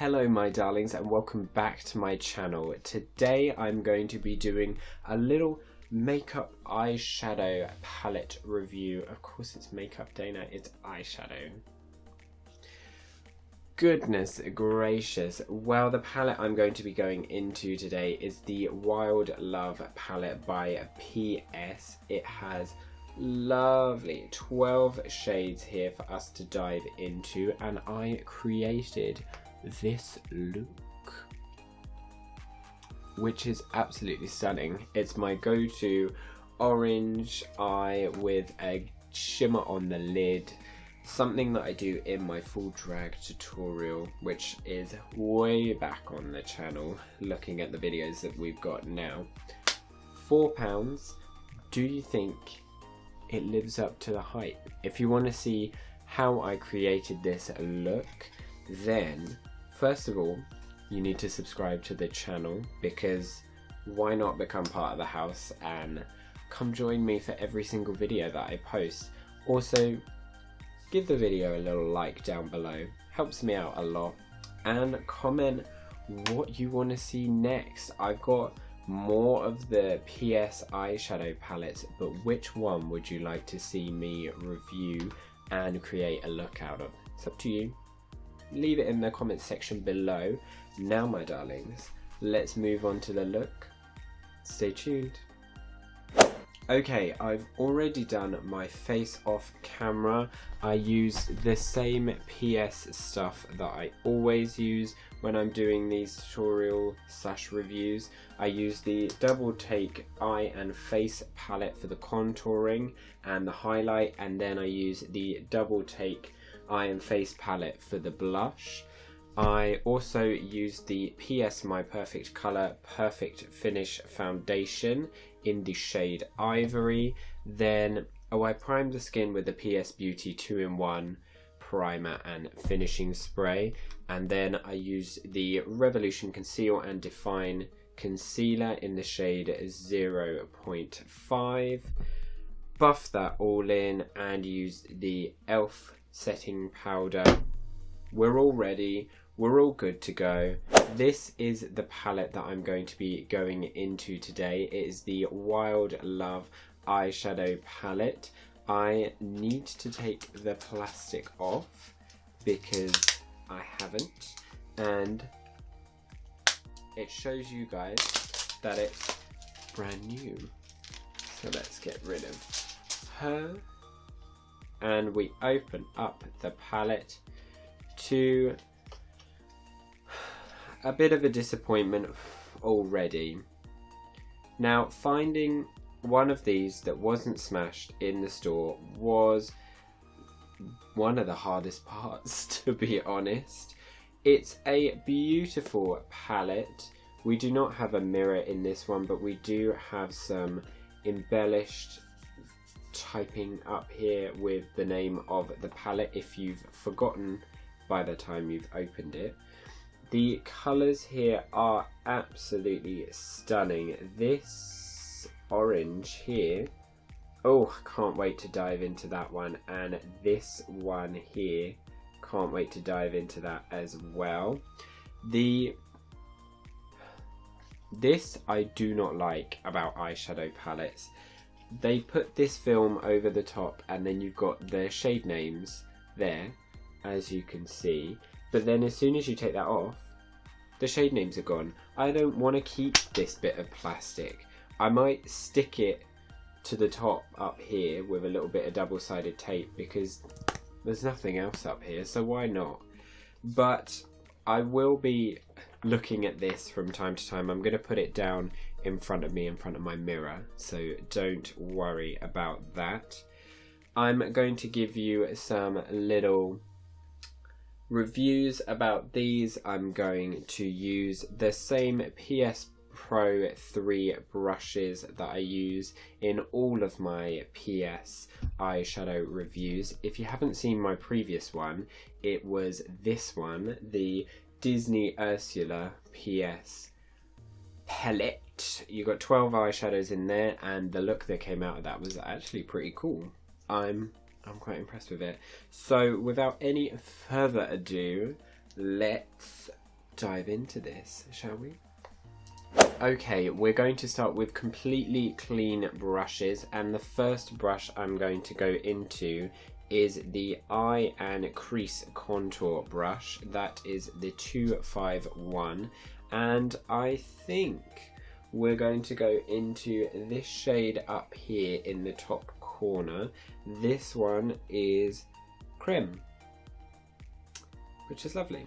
Hello my darlings and welcome back to my channel. Today I'm going to be doing a little makeup eyeshadow palette review. Of course it's makeup day now, it's eyeshadow. Goodness gracious. Well, the palette I'm going to be going into today is the Wild Love palette by PS. It has lovely 12 shades here for us to dive into, and I created this look, which is absolutely stunning. It's my go-to orange eye with a shimmer on the lid, something that I do in my full drag tutorial, which is way back on the channel, looking at the videos that we've got now. £4. Do you think it lives up to the hype? If you want to see how I created this look, then first of all you need to subscribe to the channel, because why not become part of the house and come join me for every single video that I post. Also, give the video a little like down below, helps me out a lot, and comment what you want to see next. I've got more of the PS eyeshadow palettes, but which one would you like to see me review and create a look out of? It's up to you. Leave it in the comment section below. Now my darlings, let's move on to the look. Stay tuned. Okay, I've already done my face off camera. I use the same PS stuff that I always use when I'm doing these tutorial / reviews. I use the Double Take Eye and Face palette for the contouring and the highlight, and then I use the Double Take Eye and Face palette for the blush. I also use the PS My Perfect Colour Perfect Finish foundation in the shade Ivory. Then I primed the skin with the PS Beauty 2-in-1 primer and finishing spray, and then I use the Revolution Conceal and Define concealer in the shade 0.5, buff that all in, and use the E.L.F setting powder. We're all ready, we're all good to go. This is the palette that I'm going to be going into today. It is the Wild Love eyeshadow palette. I need to take the plastic off because I haven't, and it shows you guys that it's brand new. So let's get rid of her, and we open up the palette to a bit of a disappointment already. Now, finding one of these that wasn't smashed in the store was one of the hardest parts, to be honest. It's a beautiful palette. We do not have a mirror in this one, but we do have some embellished typing up here with the name of the palette if you've forgotten by the time you've opened it. The colours here are absolutely stunning. This orange here, oh, can't wait to dive into that one, and this one here, can't wait to dive into that as well. This I do not like about eyeshadow palettes. They put this film over the top and then you've got the shade names there, as you can see, but then as soon as you take that off, the shade names are gone. I don't want to keep this bit of plastic. I might stick it to the top up here with a little bit of double-sided tape because there's nothing else up here, so why not? But I will be looking at this from time to time. I'm going to put it down in front of me, in front of my mirror, so don't worry about that. I'm going to give you some little reviews about these. I'm going to use the same PS Pro 3 brushes that I use in all of my PS eyeshadow reviews. If you haven't seen my previous one, it was this one, the Disney Ursula PS palette. You got 12 eyeshadows in there, and the look that came out of that was actually pretty cool. I'm quite impressed with it. So without any further ado, let's dive into this, shall we? Okay, we're going to start with completely clean brushes, and the first brush I'm going to go into is the eye and crease contour brush. That is the 251, and I think we're going to go into this shade up here in the top corner. This one is Creme, which is lovely.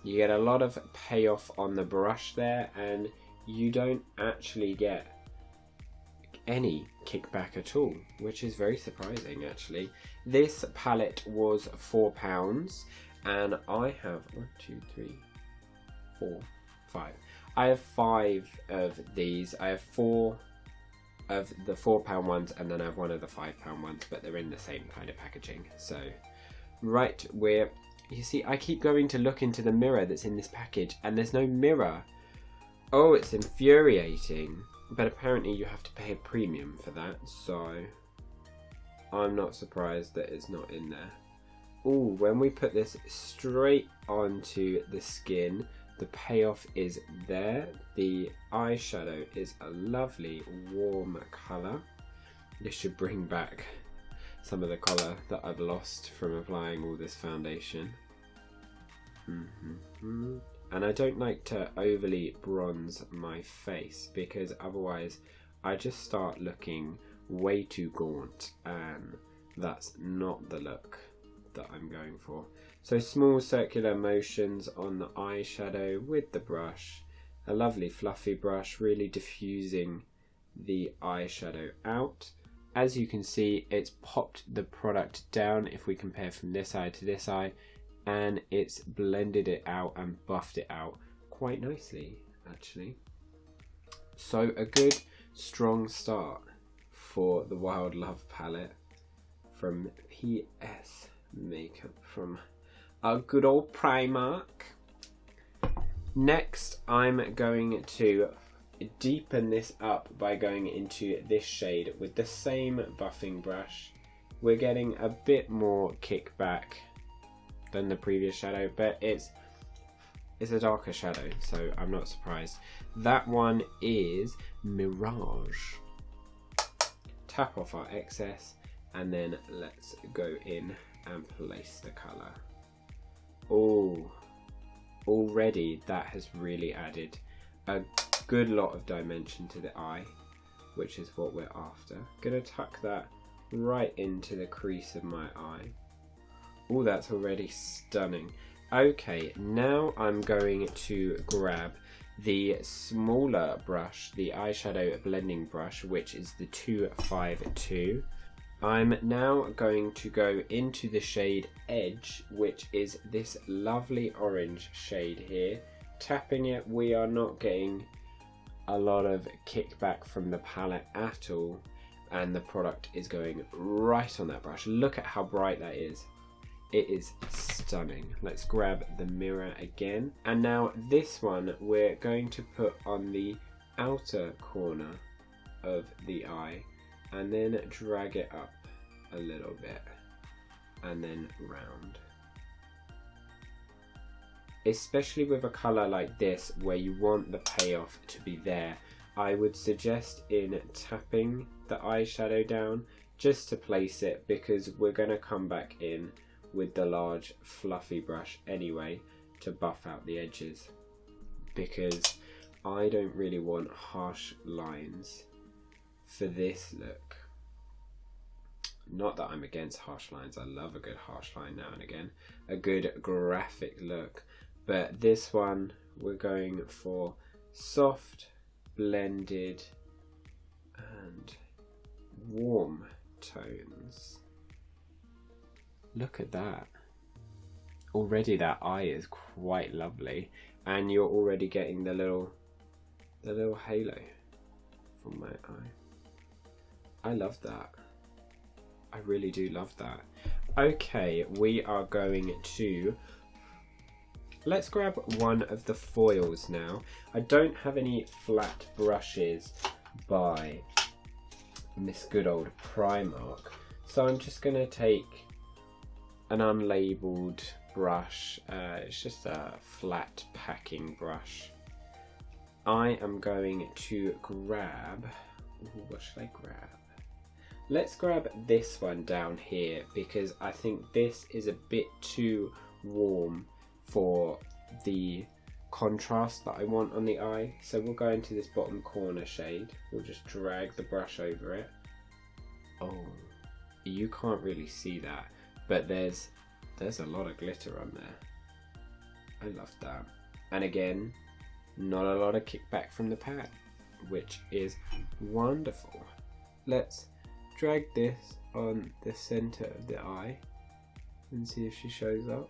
You get a lot of payoff on the brush there, and you don't actually get any kickback at all, which is very surprising actually. This palette was £4, and I have 1, 2, 3, 4, 5. I have 5 of these. I have 4 of the £4 ones, and then I have 1 of the £5 ones, but they're in the same kind of packaging. So, right, you see, I keep going to look into the mirror that's in this package, and there's no mirror. Oh, it's infuriating. But apparently you have to pay a premium for that, so I'm not surprised that it's not in there. Oh, when we put this straight onto the skin, the payoff is there. The eyeshadow is a lovely warm colour. This should bring back some of the colour that I've lost from applying all this foundation. And I don't like to overly bronze my face, because otherwise I just start looking way too gaunt, and that's not the look that I'm going for. So small circular motions on the eyeshadow with the brush. A lovely fluffy brush, really diffusing the eyeshadow out. As you can see, it's popped the product down if we compare from this eye to this eye, and it's blended it out and buffed it out quite nicely actually. So a good strong start for the Wild Love palette from PS Makeup from our good old Primark. Next I'm going to deepen this up by going into this shade with the same buffing brush. We're getting a bit more kickback than the previous shadow, but it's a darker shadow, so I'm not surprised. That one is Mirage. Tap off our excess, and then let's go in and place the colour. Oh, already that has really added a good lot of dimension to the eye, which is what we're after. Gonna tuck that right into the crease of my eye. Oh, that's already stunning. Okay, now I'm going to grab the smaller brush, the eyeshadow blending brush, which is the 252. I'm now going to go into the shade Edge, which is this lovely orange shade here. Tapping it, we are not getting a lot of kickback from the palette at all, and the product is going right on that brush. Look at how bright that is. It is stunning. Let's grab the mirror again. And now this one we're going to put on the outer corner of the eye, and then drag it up a little bit and then round. Especially with a colour like this where you want the payoff to be there, I would suggest in tapping the eyeshadow down just to place it, because we're going to come back in with the large fluffy brush anyway to buff out the edges, because I don't really want harsh lines for this look. Not that I'm against harsh lines, I love a good harsh line now and again, a good graphic look, but this one we're going for soft, blended and warm tones. Look at that. Already that eye is quite lovely, and you're already getting the little halo from my eye. I love that. I really do love that. Okay, we are going to... Let's grab one of the foils now. I don't have any flat brushes by this good old Primark, so I'm just going to take an unlabeled brush. It's just a flat packing brush. I am going to grab, what should I grab? Let's grab this one down here because I think this is a bit too warm for the contrast that I want on the eye. So we'll go into this bottom corner shade. We'll just drag the brush over it. Oh, you can't really see that, but there's a lot of glitter on there. I love that. And again, not a lot of kickback from the pan, which is wonderful. Let's drag this on the center of the eye and see if she shows up.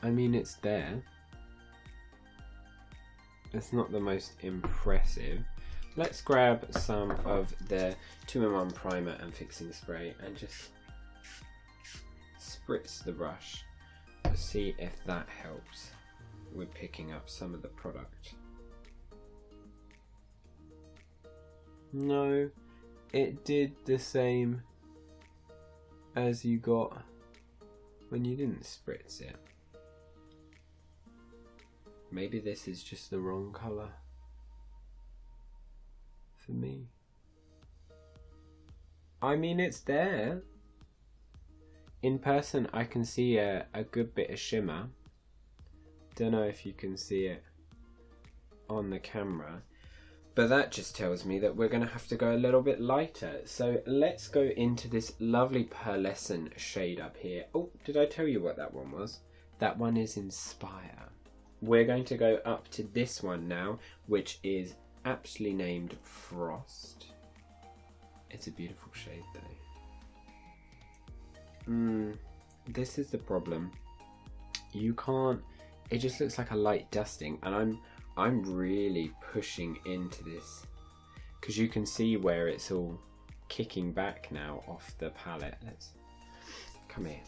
I mean, it's there. It's not the most impressive. Let's grab some of the 2-in-1 primer and fixing spray and just spritz the brush to see if that helps with picking up some of the product. No, it did the same as you got when you didn't spritz it. Maybe this is just the wrong colour for me. I mean, it's there. In person I can see a good bit of shimmer. Don't know if you can see it on the camera, but that just tells me that we're going to have to go a little bit lighter. So let's go into this lovely pearlescent shade up here. Oh, did I tell you what that one was? That one is Inspire. We're going to go up to this one now, which is aptly named Frost. It's a beautiful shade though. This is the problem. You can't, it just looks like a light dusting, and I'm really pushing into this because you can see where it's all kicking back now off the palette. Let's come here.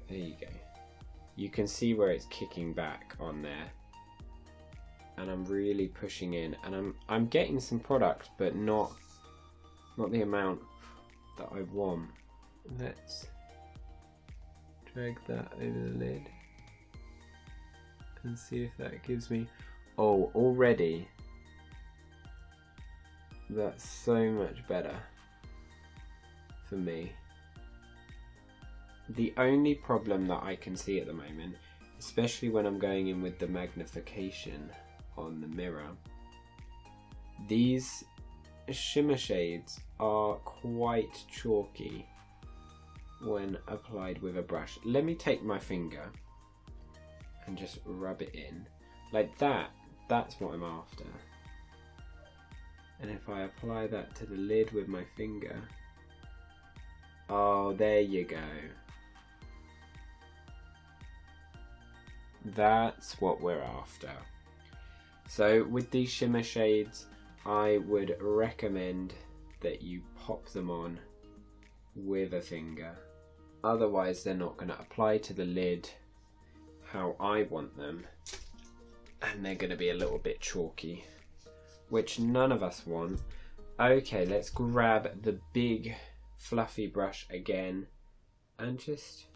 There you go. You can see where it's kicking back on there, and I'm really pushing in, and I'm getting some product, but not the amount that I want. Let's drag that over the lid and see if that gives me. Oh, already that's so much better for me. The only problem that I can see at the moment, especially when I'm going in with the magnification on the mirror, these shimmer shades are quite chalky when applied with a brush. Let me take my finger and just rub it in like that. That's what I'm after. And if I apply that to the lid with my finger, oh, there you go. That's what we're after. So with these shimmer shades, I would recommend that you pop them on with a finger. Otherwise they're not going to apply to the lid how I want them, and they're going to be a little bit chalky, which none of us want. Okay, let's grab the big fluffy brush again and just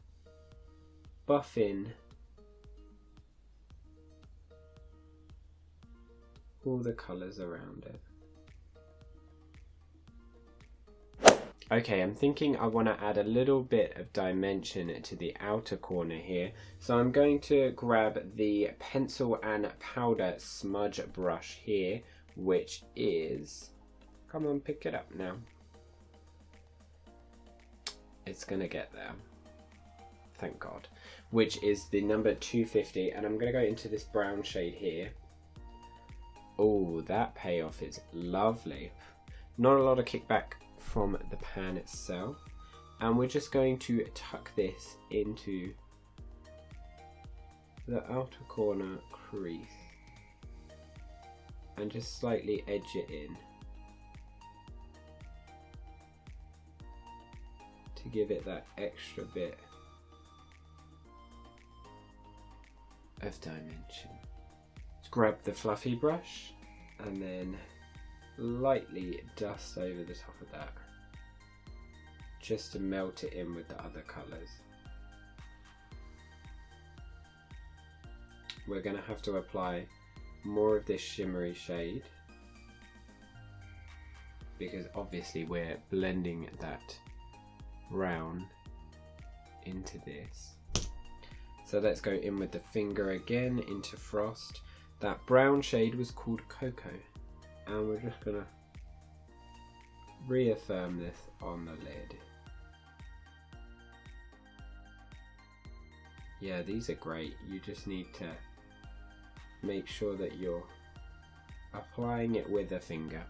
buff in all the colours around it. Okay, I'm thinking I want to add a little bit of dimension to the outer corner here, so I'm going to grab the pencil and powder smudge brush here, which is, come on, pick it up now. It's gonna get there, thank God, which is the number 250, and I'm gonna go into this brown shade here. Oh, that payoff is lovely. Not a lot of kickback from the pan itself, and we're just going to tuck this into the outer corner crease and just slightly edge it in to give it that extra bit of dimension. Let's grab the fluffy brush and then lightly dust over the top of that, just to melt it in with the other colours. We're going to have to apply more of this shimmery shade, because obviously we're blending that brown into this. So let's go in with the finger again into Frost. That brown shade was called Coco, and we're just going to reaffirm this on the lid. Yeah, these are great. You just need to make sure that you're applying it with a finger,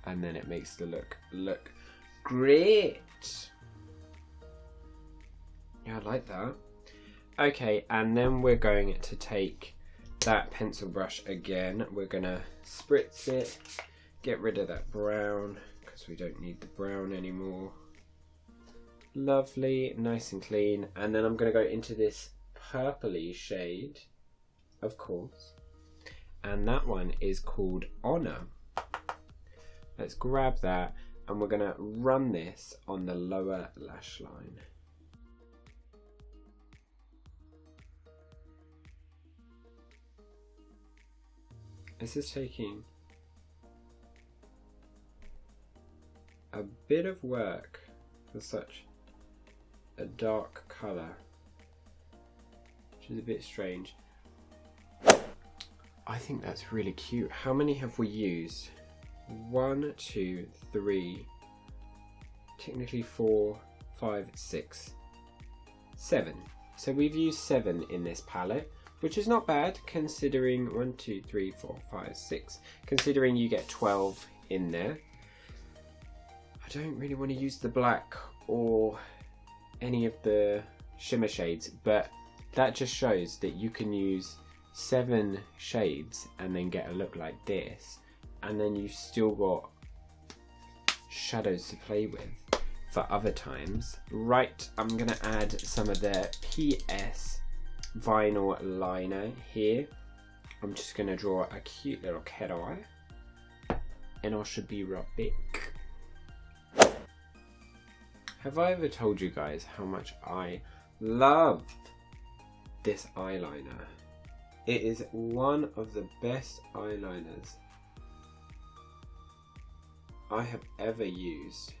and then it makes the look great. Yeah, I like that. Okay, and then we're going to take that pencil brush again. We're gonna spritz it, get rid of that brown because we don't need the brown anymore. Lovely, nice and clean. And then I'm gonna go into this purpley shade, of course, and that one is called Honor. Let's grab that, and we're gonna run this on the lower lash line. This is taking a bit of work for such a dark colour, which is a bit strange. I think that's really cute. How many have we used? 1, 2, 3, technically 4, 5, 6, 7. So we've used 7 in this palette, which is not bad considering 1, 2, 3, 4, 5, 6. Considering you get 12 in there. I don't really want to use the black or any of the shimmer shades, but that just shows that you can use 7 shades and then get a look like this, and then you've still got shadows to play with for other times. Right, I'm going to add some of the PS vinyl liner here. I'm just going to draw a cute little cat eye, and I should be right back. Have I ever told you guys how much I love this eyeliner? It is one of the best eyeliners I have ever used.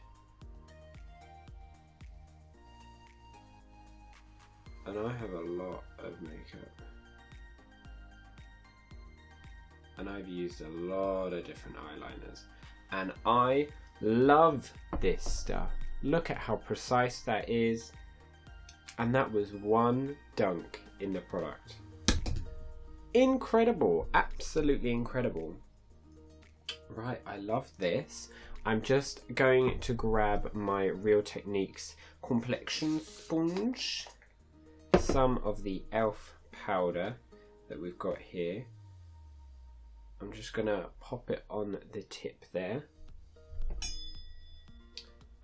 And I have a lot of makeup. And I've used a lot of different eyeliners. And I love this stuff. Look at how precise that is. And that was one dunk in the product. Incredible, absolutely incredible. Right, I love this. I'm just going to grab my Real Techniques complexion sponge, some of the E.L.F powder that we've got here. I'm just gonna pop it on the tip there,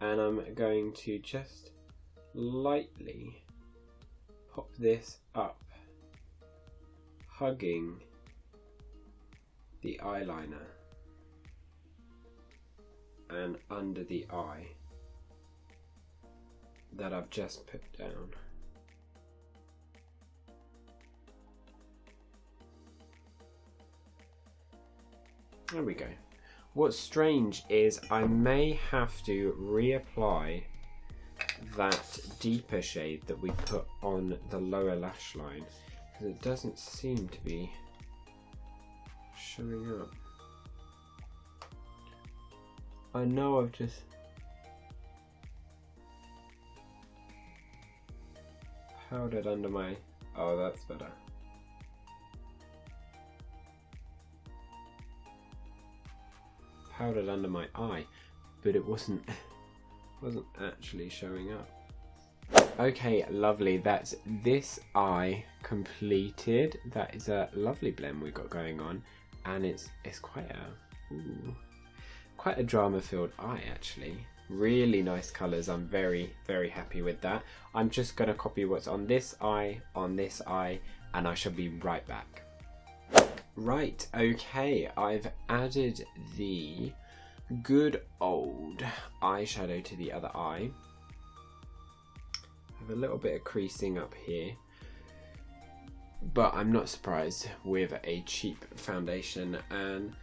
and I'm going to just lightly pop this up, hugging the eyeliner and under the eye that I've just put down. There we go. What's strange is I may have to reapply that deeper shade that we put on the lower lash line, because it doesn't seem to be showing up. I know I've just powdered under my... Oh, that's better. Powdered under my eye, but it wasn't actually showing up. Okay, lovely. That's this eye completed. That is a lovely blend we've got going on, and it's quite a drama-filled eye actually. Really nice colours. I'm very, very happy with that. I'm just gonna copy what's on this eye, and I shall be right back. Right, okay, I've added the good old eyeshadow to the other eye. I have a little bit of creasing up here, but I'm not surprised with a cheap foundation and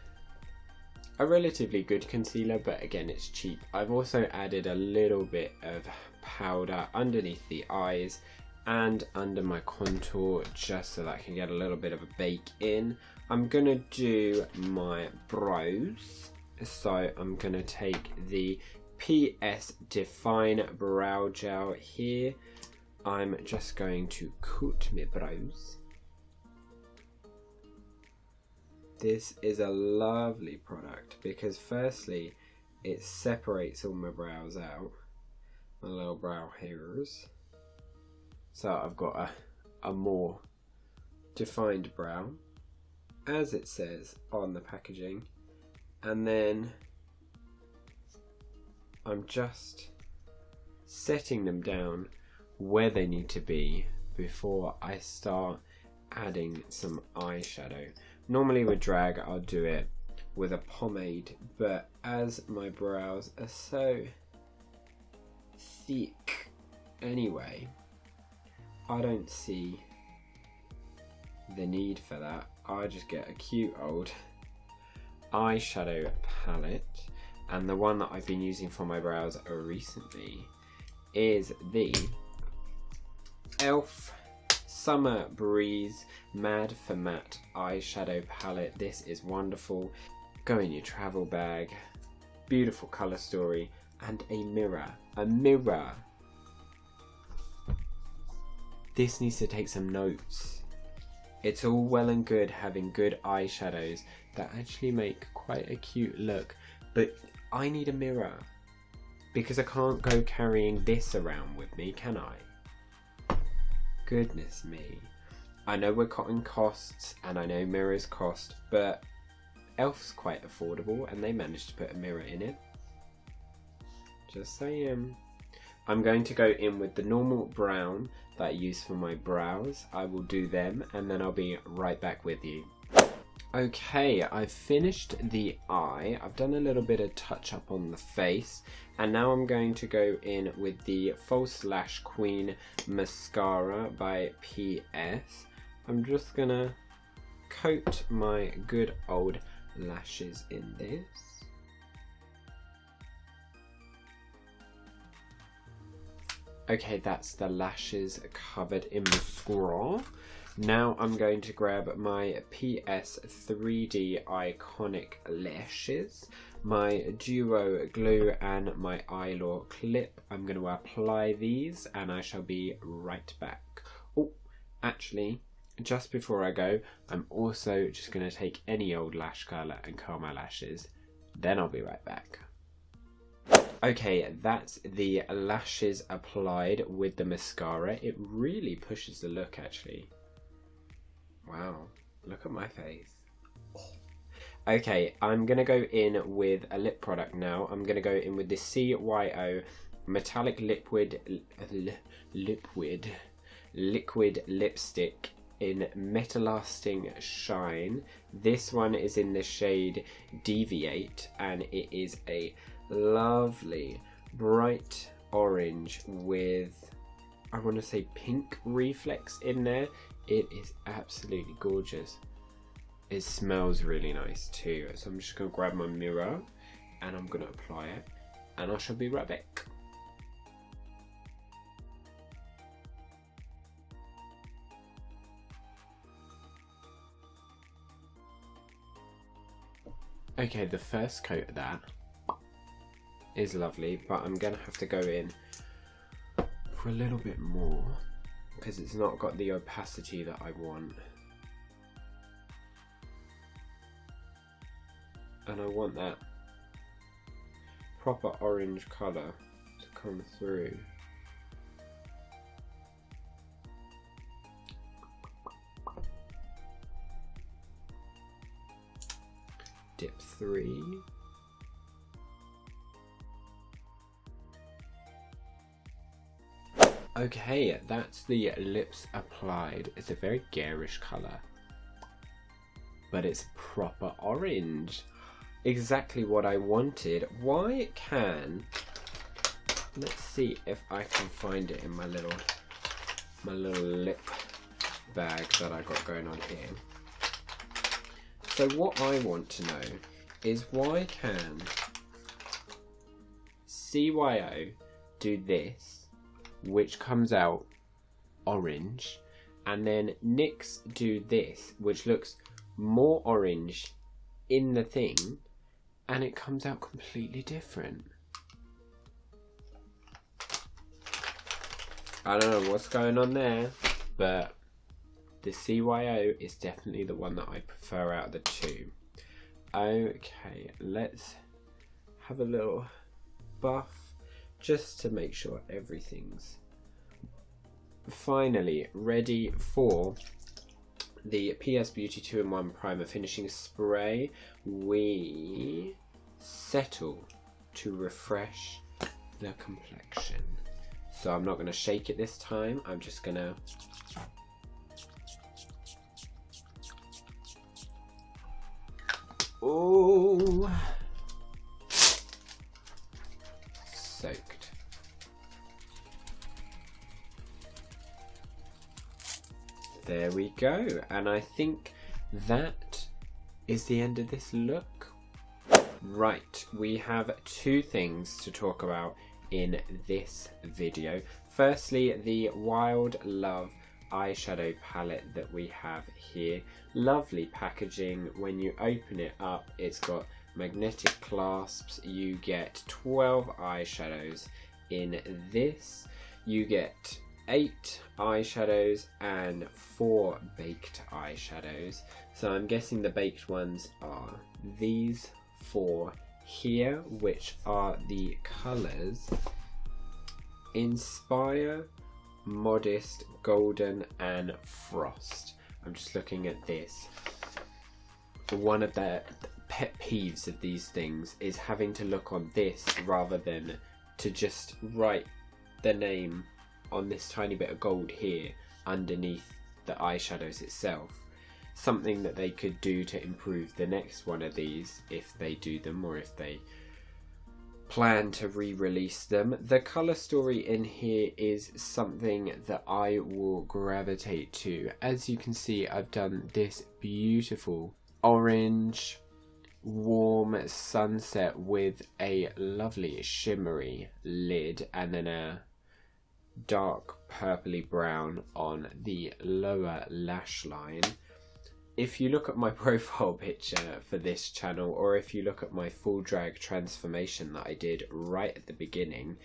a relatively good concealer, but again, it's cheap. I've also added a little bit of powder underneath the eyes and under my contour, just so that I can get a little bit of a bake in. I'm gonna do my brows, so I'm gonna take the PS Define Brow Gel here. I'm just going to cut my brows. This is a lovely product because firstly, it separates all my brows out, my little brow hairs. So I've got a more defined brow, as it says on the packaging. And then I'm just setting them down where they need to be before I start adding some eyeshadow. Normally with drag I'll do it with a pomade, but as my brows are so thick anyway, I don't see the need for that. I just get a cute old eyeshadow palette, and the one that I've been using for my brows recently is the E.L.F. Summer Breeze Mad for Matte eyeshadow palette. This is wonderful. Go in your travel bag. Beautiful colour story and a mirror. A mirror. This needs to take some notes. It's all well and good having good eyeshadows that actually make quite a cute look, but I need a mirror because I can't go carrying this around with me, can I? Goodness me. I know we're cutting costs and I know mirrors cost, but E.L.F's quite affordable and they managed to put a mirror in it. Just saying. I'm going to go in with the normal brown that I use for my brows. I will do them and then I'll be right back with you. Okay, I've finished the eye. I've done a little bit of touch up on the face, and now I'm going to go in with the False Lash Queen mascara by PS. I'm just gonna coat my good old lashes in this. Okay, that's the lashes covered in mascara. Now I'm going to grab my PS 3D Iconic Lashes, my Duo Glue and my Eyelure Clip. I'm going to apply these and I shall be right back. Oh, actually, just before I go, I'm also just going to take any old lash curler and curl my lashes. Then I'll be right back. Okay, that's the lashes applied with the mascara. It really pushes the look actually. Wow, look at my face. Okay, I'm going to go in with a lip product now. I'm going to go in with the CYO Metallic Liquid Lipstick in Metallasting Shine. This one is in the shade Deviate and it is a lovely bright orange with, I want to say, pink reflex in there. It is absolutely gorgeous. It smells really nice too. So I'm just going to grab my mirror and I'm going to apply it and I shall be right back. Okay, the first coat of that is lovely, but I'm going to have to go in for a little bit more because it's not got the opacity that I want. And I want that proper orange colour to come through. Dip 3. Okay, that's the lips applied. It's a very garish colour. but it's proper orange. Exactly what I wanted. Why can... Let's see if I can find it in my little lip bag that I got going on here. So what I want to know is why can CYO do this, which comes out orange, and then NYX do this, which looks more orange in the thing, and it comes out completely different. I don't know what's going on there, but the CYO is definitely the one that I prefer out of the two. Okay, let's have a little buff just to make sure everything's finally ready for the PS Beauty 2-in-1 Primer Finishing Spray. We settle to refresh the complexion. So I'm not going to shake it this time, I'm just going to soaked. There we go, and I think that is the end of this look. Right, we have two things to talk about in this video. Firstly, the Wild Love eyeshadow palette that we have here. Lovely packaging. When you open it up, it's got magnetic clasps. You get 12 eyeshadows in this. You get 8 eyeshadows and 4 baked eyeshadows. So I'm guessing the baked ones are these 4 here, which are the colours Inspire, Modest, Golden and Frost. I'm just looking at this. One of the pet peeves of these things is having to look on this rather than to just write the name on this tiny bit of gold here underneath the eyeshadows itself. Something that they could do to improve the next one of these, if they do them or if they plan to re-release them. The colour story in here is something that I will gravitate to. As you can see, I've done this beautiful orange warm sunset with a lovely shimmery lid and then a dark purpley brown on the lower lash line. If you look at my profile picture for this channel, or if you look at my full drag transformation that I did right at the beginning,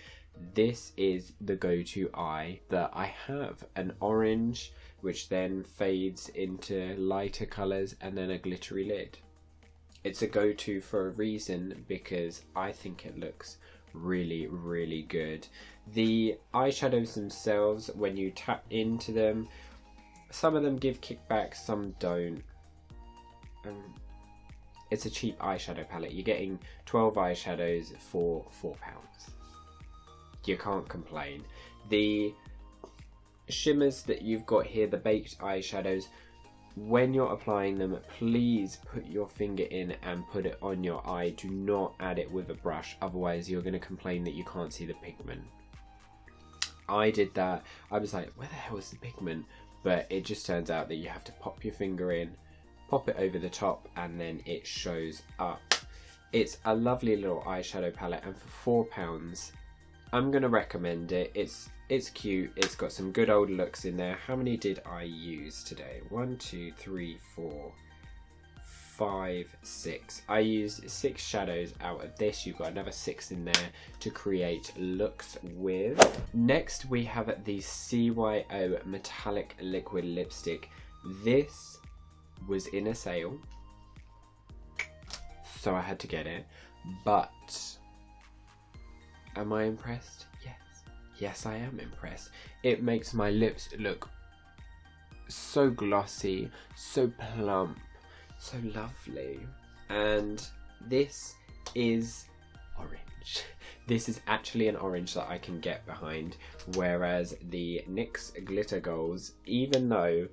this is the go-to eye that I have. An orange, which then fades into lighter colours, and then a glittery lid. It's a go-to for a reason, because I think it looks really, really good. The eyeshadows themselves, when you tap into them, some of them give kickback, some don't. It's a cheap eyeshadow palette. You're getting 12 eyeshadows for £4. You can't complain. The shimmers that you've got here, the baked eyeshadows, when you're applying them, please put your finger in and put it on your eye. Do not add it with a brush, otherwise you're going to complain that you can't see the pigment. I did that. I was like, where the hell is the pigment? But it just turns out that you have to pop your finger in, pop it over the top, and then it shows up. It's a lovely little eyeshadow palette, and for £4, I'm going to recommend it. It's cute. It's got some good old looks in there. How many did I use today? 1, 2, 3, 4, 5, 6. I used 6 shadows out of this. You've got another 6 in there to create looks with. Next we have the CYO Metallic Liquid Lipstick. This was in a sale, so I had to get it. But am I impressed? Yes. Yes, I am impressed. It makes my lips look so glossy, so plump, so lovely. And this is orange. This is actually an orange that I can get behind, whereas the NYX Glitter Goals, even though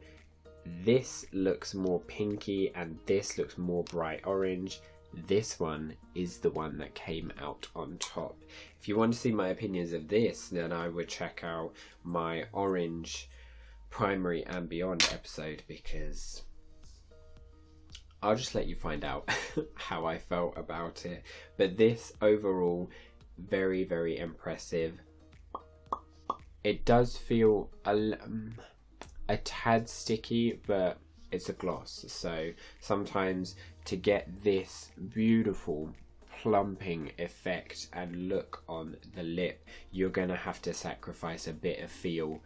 this looks more pinky and this looks more bright orange. This one is the one that came out on top. If you want to see my opinions of this, then I would check out my orange primary and beyond episode, because I'll just let you find out how I felt about it. But this overall, very, very impressive. It does feel a tad sticky, but it's a gloss, so sometimes to get this beautiful plumping effect and look on the lip, you're gonna have to sacrifice a bit of feel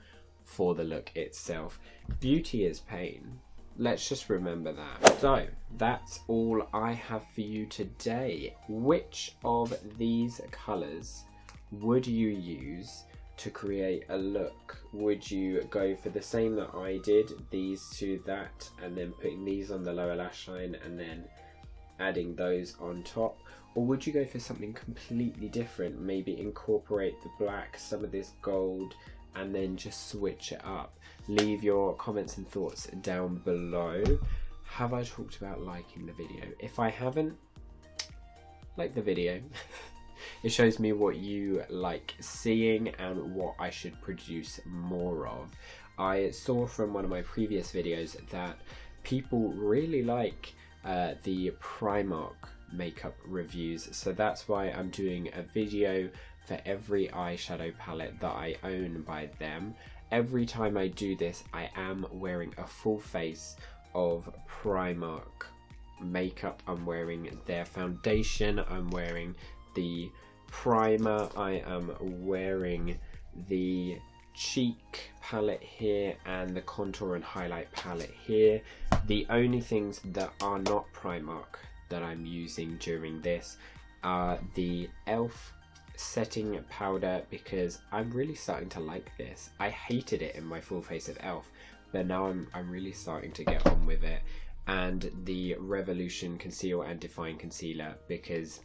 for the look itself. Beauty is pain. Let's just remember that. So that's all I have for you today. Which of these colours would you use to create a look? Would you go for the same that I did, these to that, and then putting these on the lower lash line and then adding those on top? Or would you go for something completely different, maybe incorporate the black, some of this gold, and then just switch it up? Leave your comments and thoughts down below. Have I talked about liking the video? If I haven't, like the video. It shows me what you like seeing and what I should produce more of. I saw from one of my previous videos that people really like the Primark makeup reviews, so that's why I'm doing a video for every eyeshadow palette that I own by them. Every time I do this, I am wearing a full face of Primark makeup. I'm wearing their foundation, I'm wearing the primer, I am wearing the cheek palette here and the contour and highlight palette here. The only things that are not Primark that I'm using during this are the E.L.F setting powder, because I'm really starting to like this. I hated it in my full face of E.L.F, but now I'm really starting to get on with it. And the Revolution Conceal and Define Concealer, because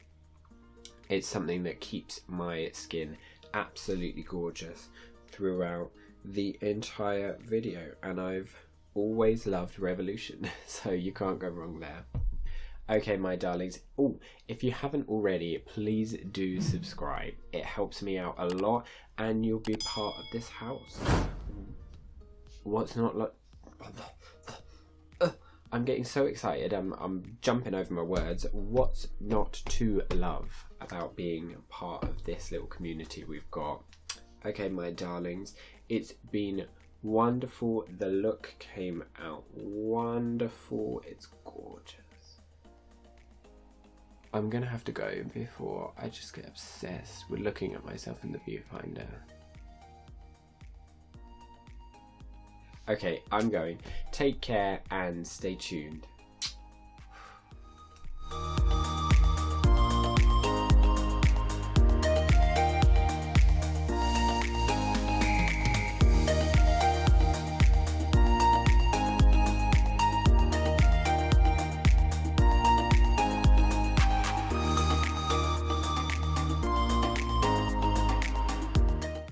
it's something that keeps my skin absolutely gorgeous throughout the entire video, and I've always loved Revolution, so you can't go wrong there. Okay, my darlings. Oh, if you haven't already, please do subscribe. It helps me out a lot, and you'll be part of this house. What's not like... I'm getting so excited, I'm jumping over my words. What's not to love about being part of this little community we've got? Okay, my darlings, it's been wonderful. The look came out wonderful. It's gorgeous. I'm gonna have to go before I just get obsessed with looking at myself in the viewfinder. Okay, I'm going. Take care and stay tuned.